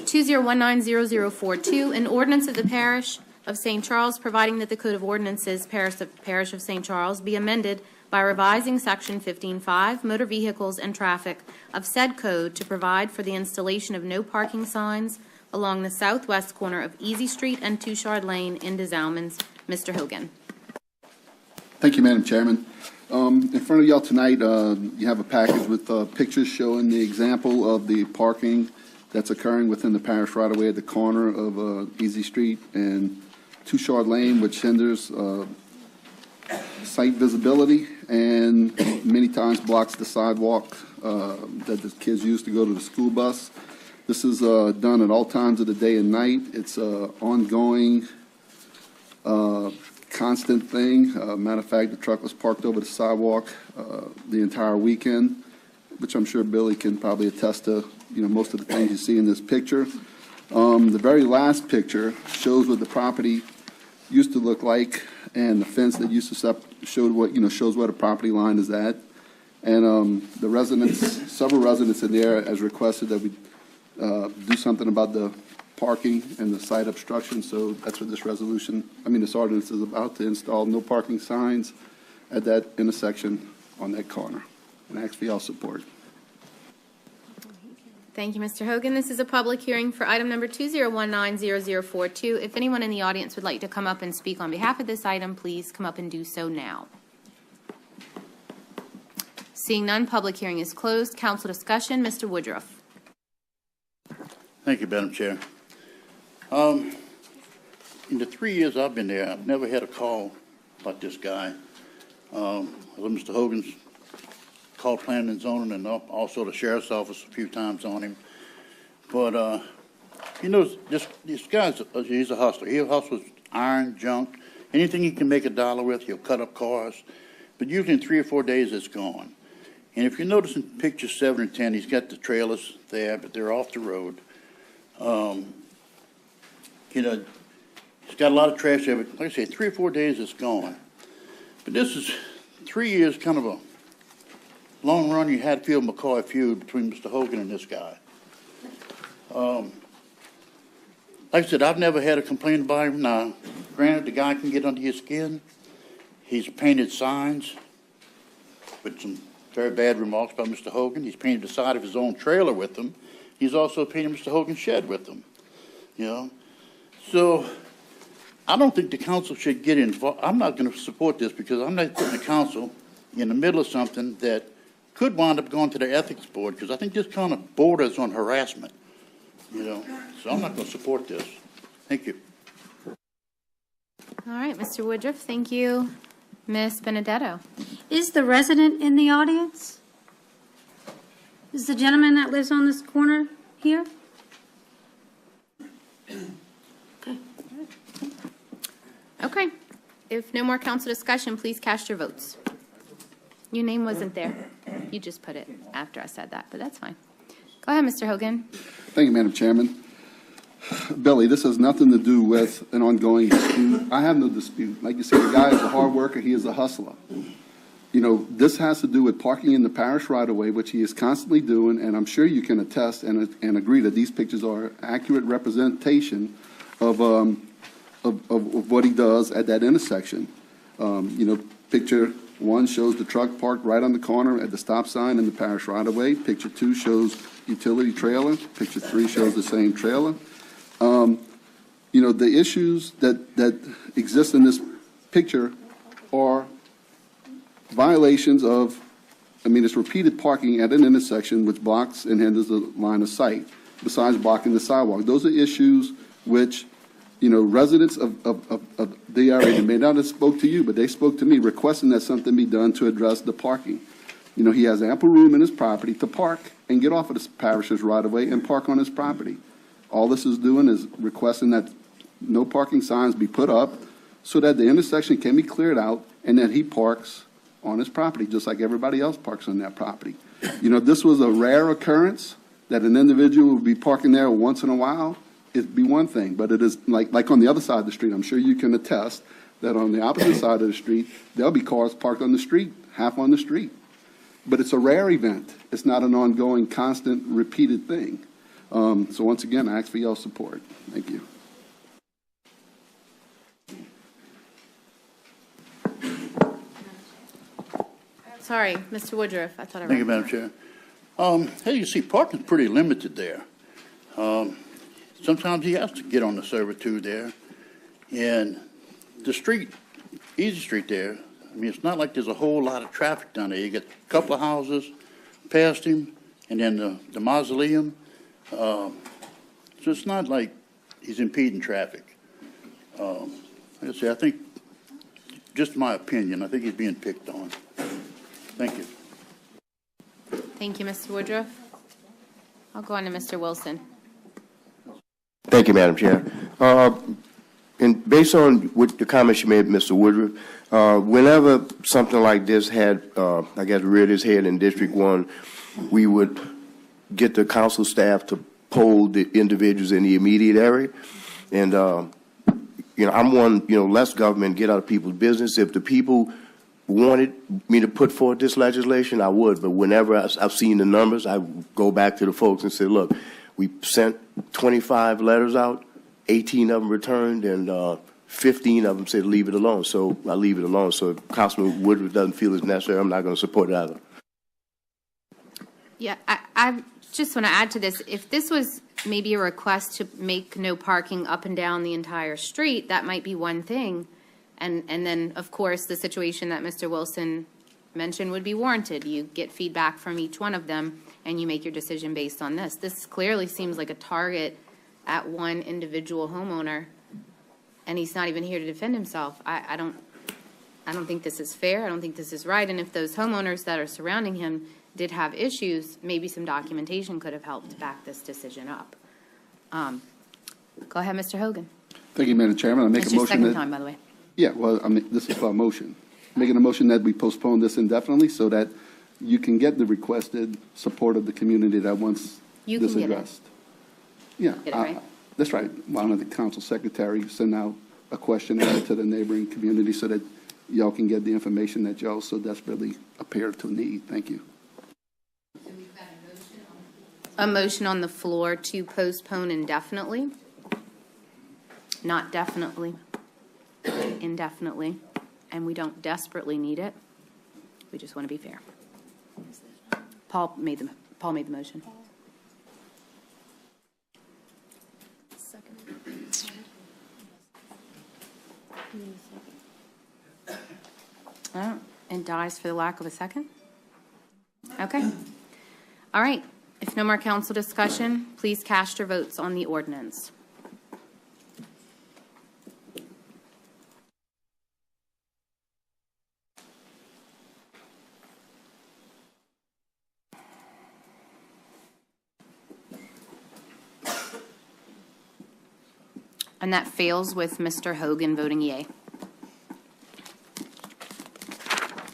20190042, an ordinance of the Parish of St. Charles providing that the Code of Ordinances, Parish of St. Charles, be amended by revising Section 15.5, Motor Vehicles and Traffic, of said code to provide for the installation of no parking signs along the southwest corner of Easy Street and Touchard Lane in Des Allemands. Mr. Hogan. Thank you, Madam Chairman. In front of y'all tonight, you have a package with pictures showing the example of the parking that's occurring within the parish right away at the corner of Easy Street and Touchard Lane, which hinders site visibility and many times blocks the sidewalk that the kids use to go to the school bus. This is done at all times of the day and night. It's an ongoing, constant thing. Matter of fact, the truck was parked over the sidewalk the entire weekend, which I'm sure Billy can probably attest to, most of the things you see in this picture. The very last picture shows what the property used to look like, and the fence that used to showed what shows where the property line is at. And the residents, several residents in there, has requested that we do something about the parking and the site obstruction. So that's what this this ordinance is about, to install no parking signs at that intersection on that corner. And I ask for y'all support. Thank you, Mr. Hogan. This is a public hearing for item number 20190042. If anyone in the audience would like to come up and speak on behalf of this item, please come up and do so now. Seeing none, public hearing is closed. Council discussion, Mr. Woodruff. Thank you, Madam Chair. In the 3 years I've been there, I've never had a call like this guy. Mr. Hogan's called planning and zoning and also the sheriff's office a few times on him. But, this guy's he's a hustler. He'll hustle iron, junk, anything he can make a dollar with. He'll cut up cars. But usually in 3 or 4 days, it's gone. And if you notice in pictures 7 and 10, he's got the trailers there, but they're off the road. He's got a lot of trash there, but like I say, 3 or 4 days, it's gone. But this is 3 years, kind of a long run you Hatfield-McCoy feud between Mr. Hogan and this guy. Like I said, I've never had a complaint about him. Now, granted, the guy can get under your skin. He's painted signs with some very bad remarks about Mr. Hogan. He's painted the side of his own trailer with them. He's also painted Mr. Hogan's shed with them. So I don't think the council should get involved. I'm not going to support this because I'm not putting the council in the middle of something that could wind up going to the ethics board, because I think this kind of borders on harassment. So I'm not going to support this. Thank you. All right, Mr. Woodruff, thank you. Ms. Benedetto. Is the resident in the audience? Is the gentleman that lives on this corner here? Okay. Okay. If no more council discussion, please cast your votes. Your name wasn't there. You just put it after I said that, but that's fine. Go ahead, Mr. Hogan. Thank you, Madam Chairman. Billy, this has nothing to do with an ongoing dispute. I have no dispute. Like you said, the guy is a hard worker. He is a hustler. This has to do with parking in the parish right-of-way, which he is constantly doing, and I'm sure you can attest and agree that these pictures are accurate representation of what he does at that intersection. Picture 1 shows the truck parked right on the corner at the stop sign in the parish right-of-way. Picture 2 shows utility trailer. Picture 3 shows the same trailer. The issues that exist in this picture are violations of, it's repeated parking at an intersection which blocks and hinders the line of sight, besides blocking the sidewalk. Those are issues which, residents of the area may not have spoke to you, but they spoke to me requesting that something be done to address the parking. He has ample room in his property to park and get off of the parish's right-of-way and park on his property. All this is doing is requesting that no parking signs be put up so that the intersection can be cleared out and that he parks on his property just like everybody else parks on that property. This was a rare occurrence that an individual would be parking there once in a while. It'd be one thing, but it is like on the other side of the street. I'm sure you can attest that on the opposite side of the street, there'll be cars parked on the street, half on the street. But it's a rare event. It's not an ongoing, constant, repeated thing. So once again, I ask for y'all's support. Thank you. Sorry, Mr. Woodruff, I thought I read. Thank you, Madam Chair. Hey, you see, parking's pretty limited there. Sometimes he has to get on the servitude there. And the street, Easy Street there, I mean, it's not like there's a whole lot of traffic down there. You get a couple of houses past him, and then the mausoleum. So it's not like he's impeding traffic. Like I say, I think, just my opinion, I think he's being picked on. Thank you. Thank you, Mr. Woodruff. I'll go on to Mr. Wilson. Thank you, Madam Chair. And based on what the comments you made, Mr. Woodruff, whenever something like this had, I guess, reared its head in District 1, we would get the council staff to poll the individuals in the immediate area. And, I'm one, less government, get out of people's business. If the people wanted me to put forth this legislation, I would. But whenever I've seen the numbers, I go back to the folks and say, look, we sent 25 letters out, 18 of them returned, and 15 of them said leave it alone. So I leave it alone. So if Councilman Woodruff doesn't feel it's necessary, I'm not going to support it either. Yeah, I just want to add to this. If this was maybe a request to make no parking up and down the entire street, that might be one thing. And then, of course, the situation that Mr. Wilson mentioned would be warranted. You get feedback from each one of them, and you make your decision based on this. This clearly seems like a target at one individual homeowner, and he's not even here to defend himself. I don't think this is fair. I don't think this is right. And if those homeowners that are surrounding him did have issues, maybe some documentation could have helped to back this decision up. Go ahead, Mr. Hogan. Thank you, Madam Chairman. I make It's a your motion second that. time, by the way. Yeah, well, I mean, this is for a motion. Making a motion that we postpone this indefinitely so that you can get the requested support of the community that wants You this can get it. addressed. Yeah, Get it right? that's right. One of the council secretary send out a questionnaire to the neighboring community so that y'all can get the information that y'all so desperately appear to need. Thank you. A motion on the floor to postpone indefinitely, not definitely, indefinitely, and we don't desperately need it. We just want to be fair. Paul made the motion. Oh, and dies for the lack of a second? Okay. All right. If no more council discussion, please cast your votes on the ordinance. And that fails with Mr. Hogan voting yea.